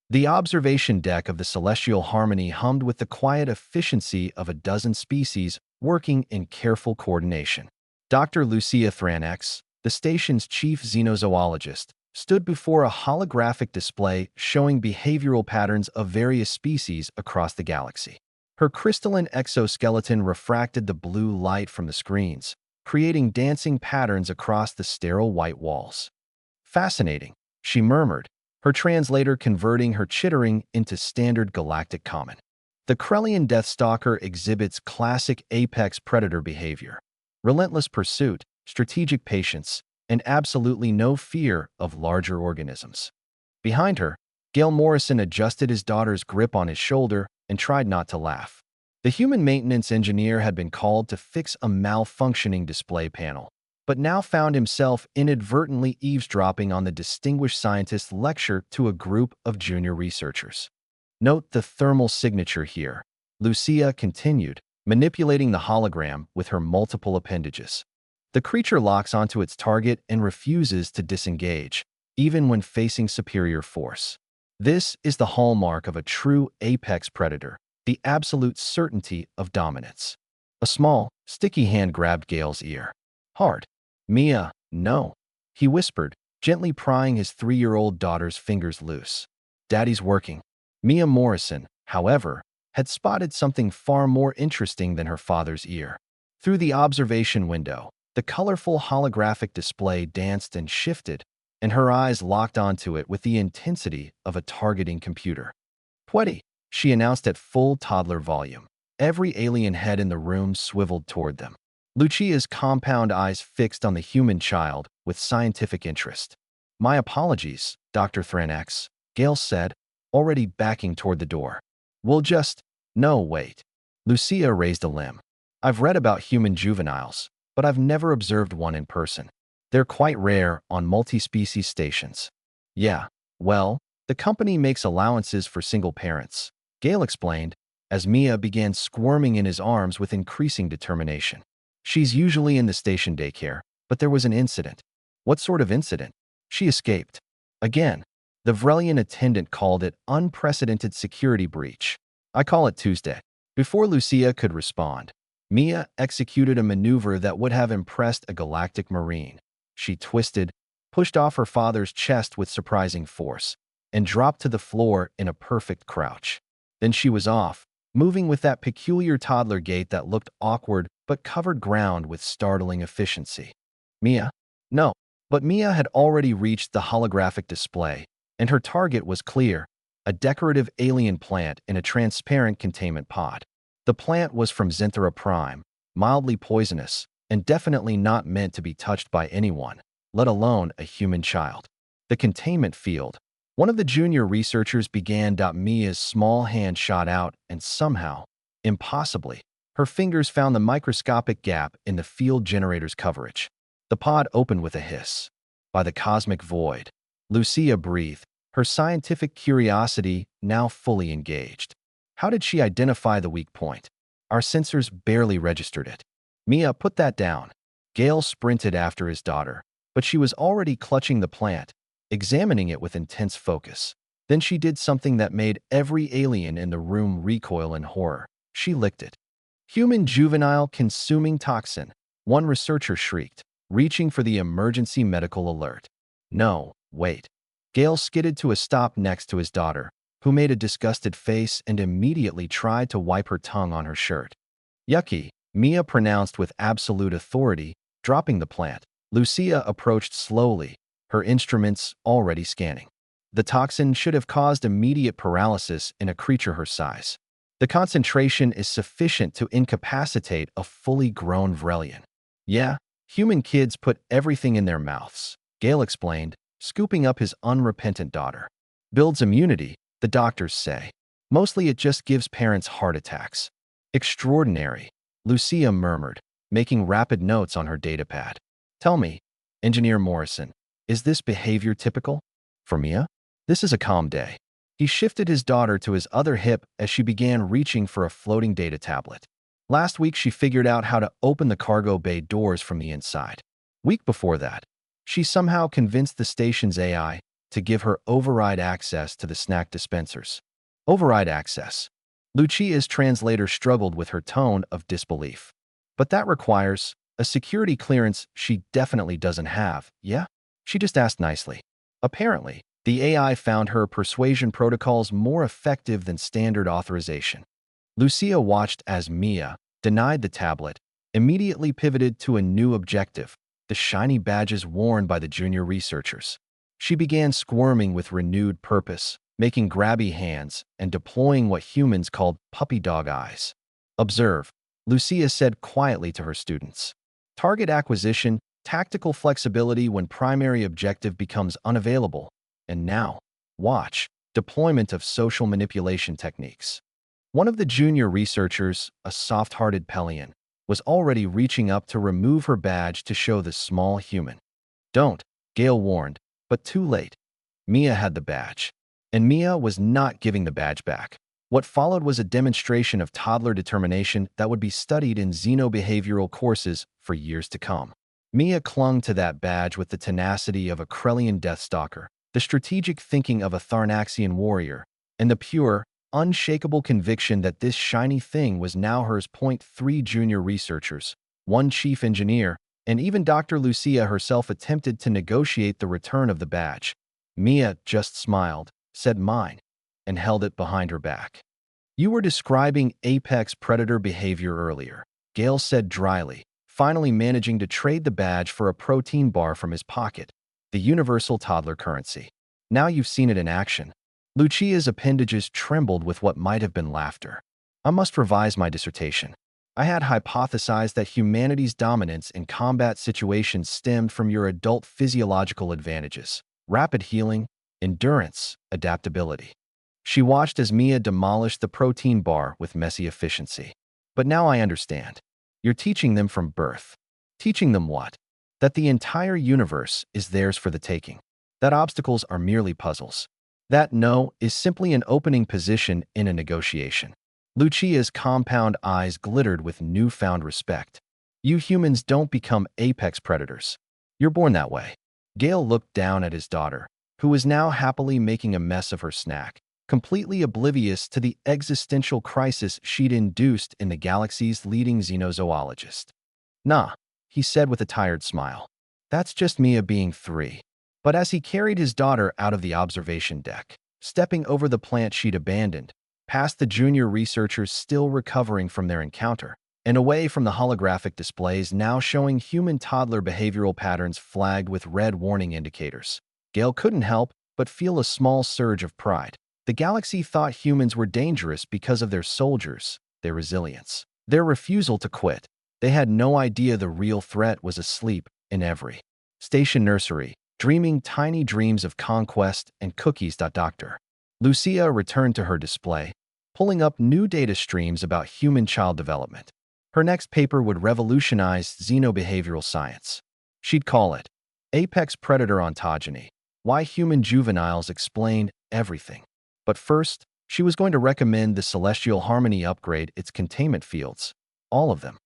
The observation deck of the Celestial Harmony hummed with the quiet efficiency of a dozen species working in careful coordination. Dr. Lucia Thranex, the station's chief xenozoologist, stood before a holographic display showing behavioral patterns of various species across the galaxy. Her crystalline exoskeleton refracted the blue light from the screens, creating dancing patterns across the sterile white walls. "Fascinating," she murmured, her translator converting her chittering into standard galactic common. The Krellian Deathstalker exhibits classic apex predator behavior: relentless pursuit, strategic patience, and absolutely no fear of larger organisms. Behind her, Gail Morrison adjusted his daughter's grip on his shoulder and tried not to laugh. The human maintenance engineer had been called to fix a malfunctioning display panel, but now found himself inadvertently eavesdropping on the distinguished scientist's lecture to a group of junior researchers. "Note the thermal signature here," Lucia continued, manipulating the hologram with her multiple appendages. "The creature locks onto its target and refuses to disengage, even when facing superior force. This is the hallmark of a true apex predator, the absolute certainty of dominance." A small, sticky hand grabbed Gale's ear. "Hard. Mia, no," he whispered, gently prying his 3-year-old daughter's fingers loose. "Daddy's working." Mia Morrison, however, had spotted something far more interesting than her father's ear. Through the observation window, the colorful holographic display danced and shifted, and her eyes locked onto it with the intensity of a targeting computer. "Pweddy," she announced at full toddler volume. Every alien head in the room swiveled toward them. Lucia's compound eyes fixed on the human child with scientific interest. "My apologies, Dr. Thranex," Gale said, already backing toward the door. "We'll just—" "No, wait." Lucia raised a limb. "I've read about human juveniles, but I've never observed one in person. They're quite rare on multi-species stations." "Yeah, well, the company makes allowances for single parents," Gale explained, as Mia began squirming in his arms with increasing determination. "She's usually in the station daycare, but there was an incident." "What sort of incident?" "She escaped." Again, the Vrelian attendant called it unprecedented security breach. "I call it Tuesday." Before Lucia could respond, Mia executed a maneuver that would have impressed a galactic marine. She twisted, pushed off her father's chest with surprising force, and dropped to the floor in a perfect crouch. Then she was off, moving with that peculiar toddler gait that looked awkward but covered ground with startling efficiency. "Mia?" "No." But Mia had already reached the holographic display, and her target was clear: a decorative alien plant in a transparent containment pod. The plant was from Zenthera Prime, mildly poisonous, and definitely not meant to be touched by anyone, let alone a human child. The containment field. One of the junior researchers began. Mia's small hand shot out, and somehow, impossibly, her fingers found the microscopic gap in the field generator's coverage. The pod opened with a hiss. "By the cosmic void," Lucia breathed, her scientific curiosity now fully engaged. How did she identify the weak point? "Our sensors barely registered it." "Mia, put that down." Gale sprinted after his daughter, but she was already clutching the plant, examining it with intense focus. Then she did something that made every alien in the room recoil in horror. She licked it. "Human juvenile consuming toxin," one researcher shrieked, reaching for the emergency medical alert. "No, wait." Gale skidded to a stop next to his daughter, who made a disgusted face and immediately tried to wipe her tongue on her shirt. "Yucky," Mia pronounced with absolute authority, dropping the plant. Lucia approached slowly, her instruments already scanning. The toxin should have caused immediate paralysis in a creature her size. The concentration is sufficient to incapacitate a fully grown Vrelian. "Yeah, human kids put everything in their mouths," Gale explained, scooping up his unrepentant daughter. "Builds immunity, the doctors say. Mostly it just gives parents heart attacks." "Extraordinary," Lucia murmured, making rapid notes on her datapad. "Tell me, Engineer Morrison, is this behavior typical?" "For Mia? This is a calm day." He shifted his daughter to his other hip as she began reaching for a floating data tablet. "Last week she figured out how to open the cargo bay doors from the inside. Week before that, she somehow convinced the station's AI to give her override access to the snack dispensers. Override access. Lucia's translator struggled with her tone of disbelief. But that requires a security clearance she definitely doesn't have, yeah? She just asked nicely. Apparently, the AI found her persuasion protocols more effective than standard authorization. Lucia watched as Mia denied the tablet, immediately pivoted to a new objective, the shiny badges worn by the junior researchers. She began squirming with renewed purpose, making grabby hands and deploying what humans called puppy dog eyes. Observe, Lucia said quietly to her students. Target acquisition, tactical flexibility when primary objective becomes unavailable. And now, watch, deployment of social manipulation techniques. One of the junior researchers, a soft-hearted Pelian, was already reaching up to remove her badge to show the small human. Don't, Gale warned, but too late. Mia had the badge, and Mia was not giving the badge back. What followed was a demonstration of toddler determination that would be studied in xenobehavioral courses for years to come. Mia clung to that badge with the tenacity of a Krellian deathstalker, the strategic thinking of a Tharnaxian warrior, and the pure, unshakable conviction that this shiny thing was now hers. 3 junior researchers, 1 chief engineer, and even Dr. Lucia herself attempted to negotiate the return of the badge. Mia just smiled, said mine, and held it behind her back. You were describing apex predator behavior earlier, Gale said dryly, finally managing to trade the badge for a protein bar from his pocket, the universal toddler currency. Now you've seen it in action. Lucia's appendages trembled with what might have been laughter. I must revise my dissertation. I had hypothesized that humanity's dominance in combat situations stemmed from your adult physiological advantages: rapid healing, endurance, adaptability. She watched as Mia demolished the protein bar with messy efficiency. But now I understand. You're teaching them from birth. Teaching them what? That the entire universe is theirs for the taking. That obstacles are merely puzzles. That no is simply an opening position in a negotiation. Lucia's compound eyes glittered with newfound respect. You humans don't become apex predators. You're born that way. Gale looked down at his daughter, who was now happily making a mess of her snack, completely oblivious to the existential crisis she'd induced in the galaxy's leading xenozoologist. Nah, he said with a tired smile. That's just Mia being 3. But as he carried his daughter out of the observation deck, stepping over the plant she'd abandoned, past the junior researchers still recovering from their encounter, and away from the holographic displays now showing human toddler behavioral patterns flagged with red warning indicators, Gale couldn't help but feel a small surge of pride. The galaxy thought humans were dangerous because of their soldiers, their resilience, their refusal to quit. They had no idea the real threat was asleep in every station nursery, dreaming tiny dreams of conquest and cookies. Dr. Lucia returned to her display, pulling up new data streams about human child development. Her next paper would revolutionize xenobehavioral science. She'd call it Apex Predator Ontogeny: Why Human Juveniles Explain Everything. But first, she was going to recommend the Celestial Harmony upgrade its containment fields, all of them.